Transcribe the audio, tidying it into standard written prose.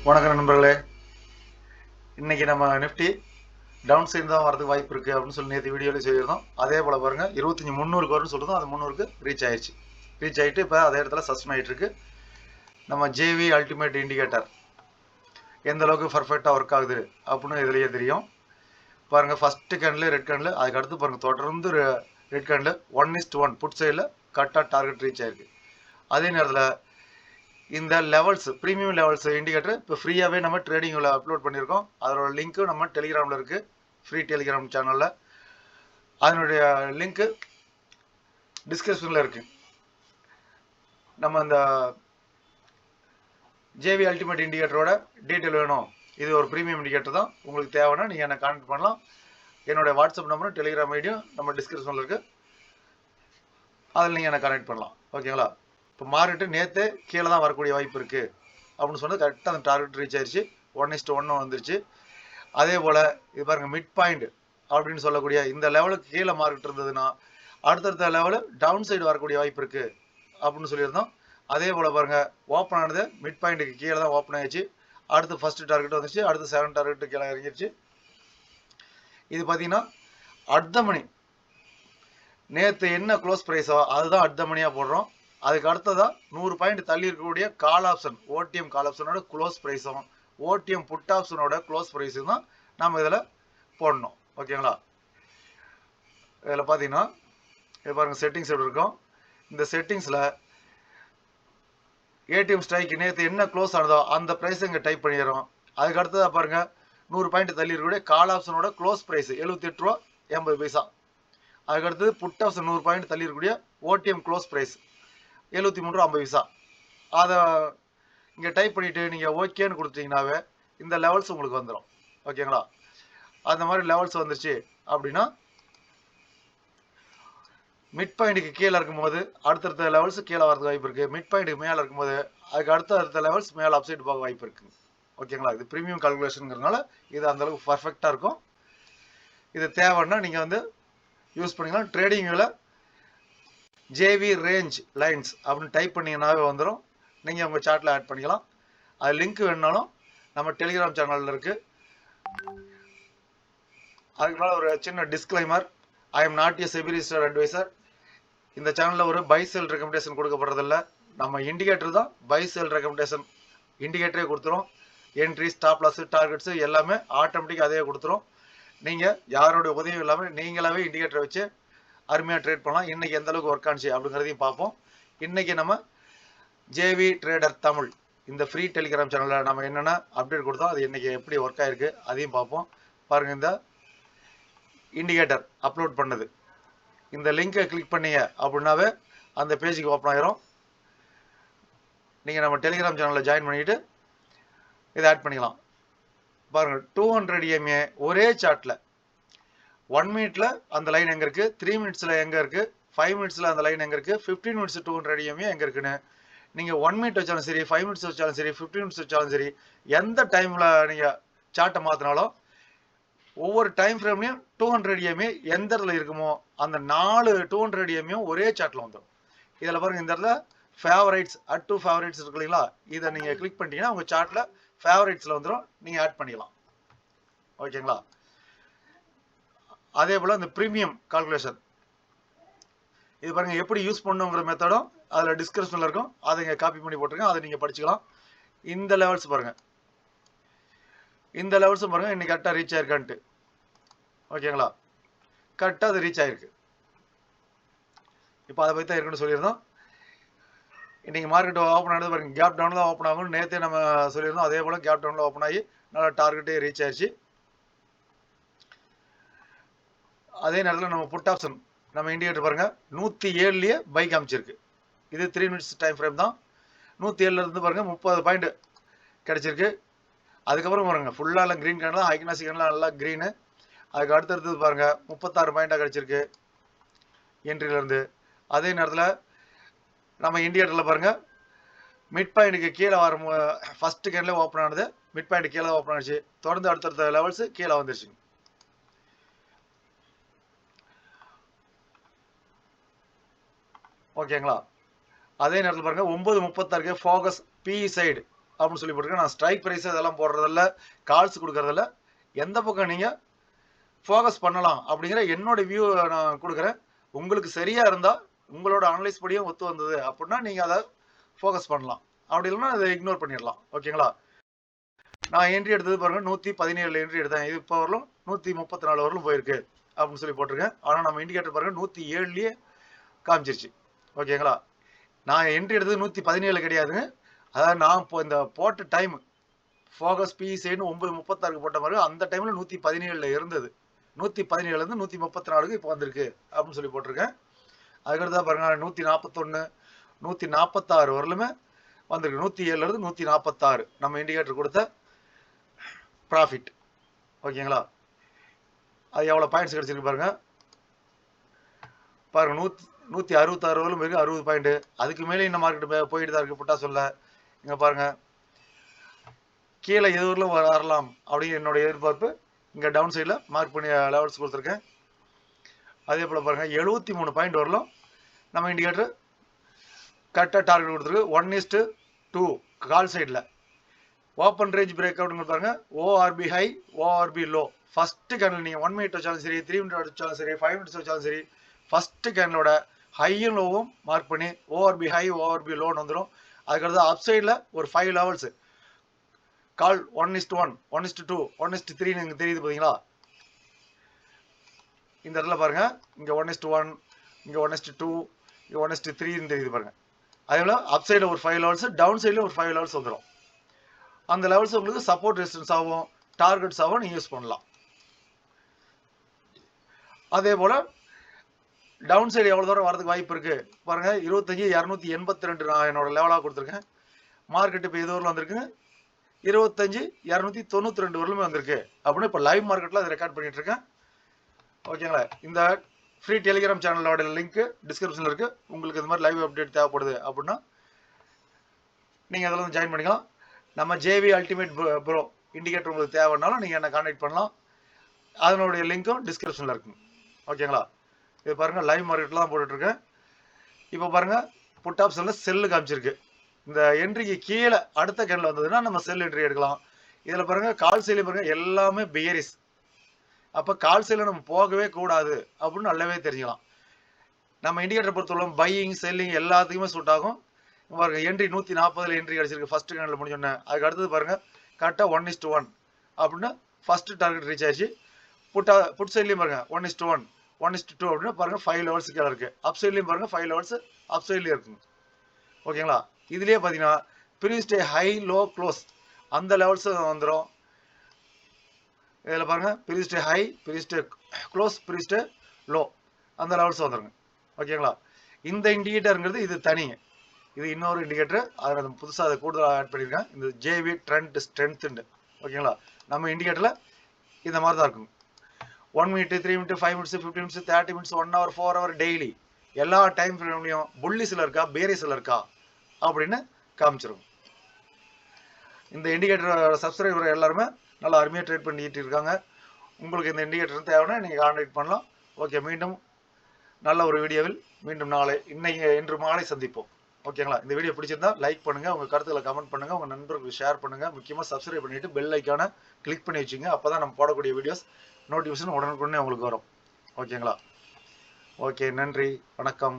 வணக்கம் நண்பர்களே. இன்னைக்கு நம்ம நிஃப்டி டவுன் சைடு தான் வரதுக்கு வாய்ப்பு இருக்குது அப்படின்னு சொல்லி நேற்று வீடியோவில் சொல்லியிருந்தோம். அதே போல் பாருங்கள் 25,300 வரும்னு சொல்லியிருந்தோம். அது 300க்கு ரீச் ஆயிடுச்சு. ரீச் ஆகிட்டு இப்போ அதே இடத்துல சஸ்டன் ஆகிட்டு இருக்கு. நம்ம ஜேவி அல்டிமேட் இண்டிகேட்டர் எந்த அளவுக்கு பர்ஃபெக்டாக ஒர்க் ஆகுது அப்படின்னு இதுலேயே தெரியும். பாருங்கள் ஃபஸ்ட்டு கேண்டில் ரெட் கேண்டில், அதுக்கு அடுத்து பாருங்கள் தொடர்ந்து ரெட் கேண்டில் 1:1 புட் சைடில் கரெக்டாக டார்கெட் ரீச் ஆயிருக்கு. அதே நேரத்தில் இந்த லெவல்ஸ் ப்ரீமியம் லெவல்ஸ் இண்டிகேட்டர் இப்போ ஃப்ரீயாகவே நம்ம ட்ரேடிங்கில் அப்லோட் பண்ணியிருக்கோம். அதோட லிங்க்கும் நம்ம டெலிகிராமில் இருக்குது, ஃப்ரீ டெலிகிராம் சேனலில். அதனுடைய லிங்க்கு டிஸ்கிரிப்ஷனில் இருக்குது. நம்ம இந்த ஜேவி அல்டிமேட் இண்டிகேட்டரோட டீட்டெயில் வேணும், இது ஒரு ப்ரீமியம் இண்டிகேட்டர் தான், உங்களுக்கு தேவைன்னா நீங்கள் என்னை கான்டெக்ட் பண்ணலாம். என்னுடைய வாட்ஸ்அப் நம்பரும் டெலிகிராம் ஐடியும் நம்ம டிஸ்கிரிப்ஷனில் இருக்குது, அதில் நீங்கள் என்னை கனெக்ட் பண்ணலாம். ஓகேங்களா? இப்போ மார்க்கெட்டு நேற்று கீழே தான் வரக்கூடிய வாய்ப்பு இருக்குது அப்படின்னு சொன்னது கரெக்டாக அந்த டார்கெட் ரீச் ஆயிடுச்சு. 1:1 வந்துருச்சு. அதே போல் இது பாருங்கள் மிட் பாயிண்ட் அப்படின்னு சொல்லக்கூடிய இந்த லெவலுக்கு கீழே மார்க்கெட் இருந்ததுன்னா அடுத்தடுத்த லெவலு டவுன் சைடு வரக்கூடிய வாய்ப்பு இருக்குது அப்படின்னு சொல்லியிருந்தோம். அதே போல் பாருங்கள் ஓப்பன் ஆனது மிட் பாயிண்ட்டுக்கு கீழே தான் ஓப்பன் ஆயிடுச்சு. அடுத்து ஃபஸ்ட்டு டார்கெட் வந்துச்சு, அடுத்து 7 டார்கெட்டு கீழே இறங்கிடுச்சு. இது பார்த்தீங்கன்னா அடுத்த மணி நேற்று என்ன க்ளோஸ் ப்ரைஸோ அதுதான் அடுத்த மணியாக போடுறோம். அதுக்கு அடுத்ததான் 100 பாயிண்ட் தள்ளி இருக்கக்கூடிய கால் ஆப்ஷன் ஓடிஎம் கால் ஆப்ஷனோட க்ளோஸ் ப்ரைஸும் ஓடிஎம் புட் ஆப்ஷனோட க்ளோஸ் ப்ரைஸும் தான் நம்ம இதில் போடணும். ஓகேங்களா? இதில் பார்த்தீங்கன்னா இது பாருங்கள் செட்டிங்ஸ் எப்படி இருக்கும். இந்த செட்டிங்ஸில் ஏடிஎம் ஸ்ட்ரைக் நேற்று என்ன க்ளோஸ் ஆனதோ அந்த ப்ரைஸை இங்கே டைப் பண்ணிடுறோம். அதுக்கு அடுத்ததாக பாருங்கள் 100 பாயிண்ட் தள்ளி இருக்கக்கூடிய கால் ஆப்ஷனோட க்ளோஸ் ப்ரைஸ் 78 ரூபா 80 பைசா. அதுக்கடுத்தது புட் ஆப்ஷன் 100 பாயிண்ட் தள்ளி இருக்கக்கூடிய ஓடிஎம் க்ளோஸ் ப்ரைஸ் 73 ரூபா 50 பைசா. அதை இங்கே டைப் பண்ணிவிட்டு நீங்கள் ஓகேன்னு கொடுத்தீங்கன்னாவே இந்த லெவல்ஸ் உங்களுக்கு வந்துடும். ஓகேங்களா? அந்த மாதிரி லெவல்ஸ் வந்துருச்சு அப்படின்னா மிட் பாயிண்ட்டுக்கு கீழே இருக்கும்போது அடுத்தடுத்த லெவல்ஸ் கீழே வரதுக்கு வாய்ப்பு இருக்குது. மிட் பாயிண்ட்டுக்கு மேலே இருக்கும்போது அதுக்கு அடுத்த லெவல்ஸ் மேலே அப்சைட் போக வாய்ப்பு இருக்குது. ஓகேங்களா? இது ப்ரீமியம் கால்குலேஷனுங்கிறதுனால இது அந்தளவுக்கு பர்ஃபெக்டாக இருக்கும். இது தேவைன்னா நீங்கள் வந்து யூஸ் பண்ணிக்கலாம். ட்ரேடிங்கில் ஜேவி ரேஞ்ச் லைன்ஸ் அப்படின்னு டைப் பண்ணிங்கன்னாவே வந்துடும். நீங்கள் உங்கள் சார்ட்டில் ஆட் பண்ணிக்கலாம். அது லிங்க் வேணுனாலும் நம்ம டெலிகிராம் சேனலில் இருக்குது. அதுக்கு மேலே ஒரு சின்ன disclaimer, I am not a SEBI registered advisor. இந்த சேனலில் ஒரு பை செல் ரெக்கமெண்டேஷன் கொடுக்கப்படுறதில்ல. நம்ம இண்டிகேட்டர் தான் பை செல் ரெக்கமெண்டேஷன் இண்டிகேட்டரே கொடுத்துரும். என்ட்ரி, ஸ்டாப் லாஸ், டார்கெட்ஸு எல்லாமே ஆட்டோமேட்டிக்காக அதே கொடுத்துரும். நீங்கள் யாரோட உதவியும் இல்லாமல் நீங்களாவே இண்டிகேட்டரை வச்சு அருமையாக ட்ரேட் பண்ணலாம். இன்றைக்கி எந்த அளவுக்கு ஒர்க் ஆனிச்சு அப்படிங்கிறதையும் பார்ப்போம். இன்றைக்கி நம்ம ஜேவி ட்ரேடர் தமிழ் இந்த ஃப்ரீ டெலிகிராம் சேனலில் நம்ம என்னென்ன அப்டேட் கொடுத்தோம், அது இன்றைக்கி எப்படி ஒர்க் ஆகிருக்கு அதையும் பார்ப்போம். பாருங்கள், இந்த இண்டிகேட்டர் அப்லோட் பண்ணது இந்த லிங்கை கிளிக் பண்ணீங்க அப்படின்னாவே அந்த பேஜுக்கு ஓப்பன் ஆகிரும். நீங்கள் நம்ம டெலிகிராம் சேனலில் ஜாயின் பண்ணிக்கிட்டு இதை ஆட் பண்ணிக்கலாம். பாருங்கள் 200 EMA ஒரே சார்ட்டில் 1 மினிட்ல அந்த லைன் எங்கே இருக்குது, 3 மினிட்ஸில் எங்கே இருக்குது, 5 மினிட்ஸில் அந்த லைன் எங்கே இருக்குது, 15 மினிட்ஸ் 200 EMA எங்கே இருக்குன்னு நீங்கள் 1 மினிட் வச்சாலும் சரி, 5 மினிட்ஸ் வச்சாலும் சரி, 15 மினிட்ஸ் வச்சாலும் சரி, எந்த டைமில் நீங்கள் சார்ட்டை மாற்றினாலும் ஒவ்வொரு டைம் ஃப்ரேம்லையும் 200 EMA எந்த இடத்துல இருக்குமோ அந்த 4 200 EMA ஒரே சார்ட்டில் வந்துடும். இதில் பாருங்கள், இந்த இடத்துல ஃபேவரைட்ஸ் அட் டு ஃபேவரைட்ஸ் இருக்கு இல்லைங்களா, இதை நீங்கள் கிளிக் பண்ணிட்டீங்கன்னா உங்கள் சார்ட்டில் ஃபேவரைட்ஸில் வந்துடும். நீங்கள் ஆட் பண்ணிக்கலாம். ஓகேங்களா? அதே போல் இந்த ப்ரீமியம் கால்குலேஷன் இது பாருங்கள் எப்படி யூஸ் பண்ணுங்கிற மெத்தடும் அதில் டிஸ்கிரிப்ஷனில் இருக்கும். அதை இங்கே காப்பி பண்ணி போட்டிருக்கேன், அதை நீங்கள் படிச்சுக்கலாம். இந்த லெவல்ஸ் பாருங்கள், இந்த லெவல்ஸும் பாருங்கள் இன்னைக்கு கரெக்டாக ரீச் ஆயிருக்கான்ட்டு. ஓகேங்களா? கரெக்டாக அது ரீச் ஆயிருக்கு. இப்போ அதை பற்றி தான் இருக்குன்னு சொல்லியிருந்தோம். இன்றைக்கி மார்க்கெட் ஓப்பன் ஆனது பாருங்கள், கேப் டவுனில் தான் ஓப்பன் ஆகும்னு நேற்றே நம்ம சொல்லியிருந்தோம். அதே போல் கேப் டவுனில் ஓப்பன் ஆகி நல்லா டார்கெட்டே ரீச் ஆயிடுச்சு. அதே நேரத்தில் நம்ம புட் ஆப்ஷன் நம்ம இண்டிகேட்டர் பாருங்கள் 107லேயே பை காமிச்சிருக்கு. இது 3 மினிட்ஸ் டைம் ஃப்ரேம் தான். 107லேருந்து பாருங்கள் 30 பாயிண்ட் கிடச்சிருக்கு. அதுக்கப்புறம் பாருங்கள் ஃபுல்லாக எல்லாம் க்ரீன் கேன்லாம், ஹைக்னாசி கேன்லாம் நல்லா க்ரீனு. அதுக்கு அடுத்தடுத்தது பாருங்கள் 36 பாயிண்ட்டாக கிடச்சிருக்கு என்ட்ரியிலேருந்து. அதே நேரத்தில் நம்ம இண்டிகேட்டரில் பாருங்கள் மிட் பாயிண்ட்டுக்கு கீழே வர ஃபஸ்ட்டு கேன்லேயே ஓப்பன் ஆனது, மிட் பாயிண்ட் கீழே ஓப்பன் ஆனிச்சு. தொடர்ந்து அடுத்தடுத்த லெவல்ஸு கீழே வந்துருச்சு. ஓகேங்களா? அதே நேரத்தில் பாருங்கள் 9:36 ஃபோகஸ் பி சைடு அப்படின்னு சொல்லி போட்டிருக்கேன். நான் ஸ்ட்ரைக் ப்ரைஸ் அதெல்லாம் போடுறதில்ல, கால்ஸ் கொடுக்கறதில்ல. எந்த பக்கம் நீங்கள் ஃபோக்கஸ் பண்ணலாம் அப்படிங்கிற என்னோட வியூ நான் கொடுக்குறேன். உங்களுக்கு சரியா இருந்தால் உங்களோட அனலைஸ் படியும் ஒத்து வந்தது அப்படின்னா நீங்கள் அதை ஃபோக்கஸ் பண்ணலாம். அப்படி இல்லைன்னா அதை இக்னோர் பண்ணிடலாம். ஓகேங்களா? நான் என்ட்ரி எடுத்தது பாருங்க 117 என்ட்ரி எடுத்தேன். இது இப்போ வரலும் 134 வரலும் போயிருக்கு அப்படின்னு சொல்லி போட்டிருக்கேன். ஆனால் நம்ம இண்டிகேட்டர் பாருங்க 107லயே காமிச்சிருச்சு. ஓகேங்களா? நான் என்ட்ரி எடுத்தது 117 கிடையாதுங்க. அதாவது நான் இப்போ இந்த போட்ட டைம் ஃபோகஸ் பிஇசைன்னு 9:36 போட்ட மாதிரி அந்த டைம்ல 117 இருந்தது. 117லேருந்து 134க்கு இப்போ வந்திருக்கு அப்படின்னு சொல்லி போட்டிருக்கேன். அதுக்கடுத்தா பாருங்க 141 146 வரலுமே வந்திருக்கு. 107லேருந்து 146 நம்ம இண்டிகேட்டர் கொடுத்த ப்ராஃபிட். ஓகேங்களா? அது எவ்வளோ பாயிண்ட்ஸ் கிடைச்சிருக்கு பாருங்க. பாருங்க 166 வரலும் இருக்கு, 60 பாயிண்ட். அதுக்கு மேலே இந்த மார்க்கெட் போயிட்டு தான் இருக்கு. புட்டா சொல்ல இங்க பாருங்க கீழே எது வரலும் வரலாம் அப்படிங்கிற என்னோட எதிர்பார்ப்பு. இங்கே டவுன் சைடில் மார்க் பண்ணி லெவல்ஸ் கொடுத்துருக்கேன். அதே போல் பாருங்கள் 73 பாயிண்ட் வரலும் நம்ம இண்டிகேட்டர் கரெக்டாக டார்கெட் கொடுத்துருக்கு. 1:2 கால் சைடில் ஓப்பன் ரேஞ்ச் பிரேக் அவுட்னு பாருங்க. ORP high ORP low. First candle நீங்கள் 1 மினிட் வச்சாலும் சரி, 3 மினிட் வச்சாலும் சரி, 5 மினிட்ஸ் வச்சாலும் சரி, ஃபஸ்ட்டு கேண்டிலோட ஹையும் லோவும் மார்க் பண்ணி ஓஆர்பி ஹை ஓஆர்பி லோன்னு வந்துடும். அதுக்கடுத்து அப் சைடில் ஒரு 5 லெவல்ஸ் கால் 1:1 1:2 1:3 எனக்கு தெரியுது பார்த்தீங்களா? இந்த இடத்துல பாருங்க இங்கே 1:1 இங்கே 1:2 இங்கே 1:3 தெரியுது பாருங்க. அதே போல் அப் சைடில் ஒரு 5 லெவல்ஸ், டவுன் சைடில் ஒரு 5 லெவல்ஸ் வந்துடும். அந்த லெவல்ஸ் உங்களுக்கு சப்போர்ட் ரெசிஸ்டன்ஸ் ஆகும், டார்கெட்ஸ் ஆகும், நீங்கள் யூஸ் பண்ணலாம். அதே போல் டவுன் சைடு எவ்வளோ தூரம் வரதுக்கு வாய்ப்பு இருக்குது பாருங்க. 25,282 நான் என்னோட லெவலாக கொடுத்துருக்கேன். மார்க்கெட் இப்போ எது வரலும் வந்திருக்குங்க 25,292 வரலுமே வந்திருக்கு அப்படின்னு இப்போ லைவ் மார்க்கெட்டில் அதை ரெக்கார்ட் பண்ணிட்டு இருக்கேன். ஓகேங்களா? இந்த ஃப்ரீ டெலிகிராம் சேனலோட லிங்க் டிஸ்கிரிப்ஷனில் இருக்குது. உங்களுக்கு இந்த மாதிரி லைவ் அப்டேட் தேவைப்படுது அப்படின்னா நீங்கள் அதில் வந்து ஜாயின் பண்ணிக்கலாம். நம்ம ஜேவி அல்டிமேட் ப்ரோ இண்டிகேட்டர் உங்களுக்கு தேவைன்னாலும் நீங்கள் என்ன கான்டாக்ட் பண்ணலாம். அதனுடைய லிங்க்கும் டிஸ்கிரிப்ஷனில் இருக்குங்க. ஓகேங்களா? இது பாருங்கள் லைவ் மார்க்கெட்டில் தான் போட்டுட்ருக்கேன். இப்போ பாருங்கள் புட் ஆப்ஷனில் செல்லு காமிச்சிருக்கு. இந்த என்ட்ரிக்கு கீழே அடுத்த கேண்டில் வந்ததுன்னா நம்ம செல் என்ட்ரி எடுக்கலாம். இதில் பாருங்கள் கால் சைடில் பாருங்கள் எல்லாமே பியரிஸ். அப்போ கால் சைடில் நம்ம போகவே கூடாது அப்படின்னு நல்லாவே தெரிஞ்சுக்கலாம். நம்ம இண்டிகேட்டர் பொறுத்தவரை பையிங் செல்லிங் எல்லாத்துக்குமே சூட் ஆகும். பாருங்க என்ட்ரி 140 என்ட்ரி கிடச்சிருக்கு ஃபர்ஸ்ட் கேண்டில் முடிஞ்சோன்னே. அதுக்கு அடுத்தது பாருங்கள் கரெக்டாக 1:1 அப்படின்னா ஃபர்ஸ்ட் டார்கெட் ரீச் ஆயிடுச்சு. புட் சைட்லேயும் பாருங்கள் 1:1 1:2 அப்படின்னா பாருங்கள் 5 லெவல்ஸ் கீழே இருக்குது. அப் சைட்லேயும் பாருங்கள் 5 லெவல்ஸ் அப் சைட்லேயும் இருக்குங்க. ஓகேங்களா? இதுலேயே பார்த்தீங்கன்னா ப்ரீஸ்டே ஹை லோ க்ளோஸ் அந்த லெவல்ஸ் வந்துடும். இதில் பாருங்கள் ப்ரீஸ்டே ஹை ப்ரீஸ்டே க்ளோஸ் ப்ரீஸ்டே லோ அந்த லெவல்ஸ் வந்துடுங்க. ஓகேங்களா? இந்த இண்டிகேட்டருங்கிறது இது தனிங்க. இது இன்னொரு இண்டிகேட்டர். அதை நம்ம புதுசாக அதை கூடுதலாக ஆட் பண்ணியிருக்கேன். இந்த ஜேவி ட்ரெண்ட் ஸ்ட்ரென்த்துண்டு. ஓகேங்களா? நம்ம இண்டிகேட்டரில் இந்த மாதிரி தான் இருக்கும். 1 minute 3 minute 5 minutes 15 minutes 30 minutes 1 hour 4 hour daily எல்லா டைம் ஃப்ரேம்லையும் புல்லிஸில் இருக்கா பேரிஸில் இருக்கா அப்படின்னு காமிச்சிடும். இந்த இண்டிகேட்டர் சப்ஸ்கிரைபர் எல்லாருமே நல்லா அருமையாக ட்ரேட் பண்ணிட்டு இருக்காங்க. உங்களுக்கு இந்த இண்டிகேட்டர் தேவைன்னா நீங்கள் கான்டாக்ட் பண்ணலாம். ஓகே, மீண்டும் நல்ல ஒரு வீடியோவில் மீண்டும் நாளை இன்று மாலை சந்திப்போம். ஓகேங்களா? இந்த வீடியோ பிடிச்சிருந்தா லைக் பண்ணுங்கள், உங்கள் கருத்துக்களை கமெண்ட் பண்ணுங்கள், உங்கள் நண்பர்களுக்கு ஷேர் பண்ணுங்கள். முக்கியமாக சப்ஸ்கிரைப் பண்ணிவிட்டு பெல் ஐக்கானை கிளிக் பண்ணி வச்சுங்க. அப்போ தான் நம்ம போடக்கூடிய வீடியோஸ் நோட்டிஃபிகேஷன் உடனுக்குடனே உங்களுக்கு வரும். ஓகேங்களா? ஓகே, நன்றி, வணக்கம்.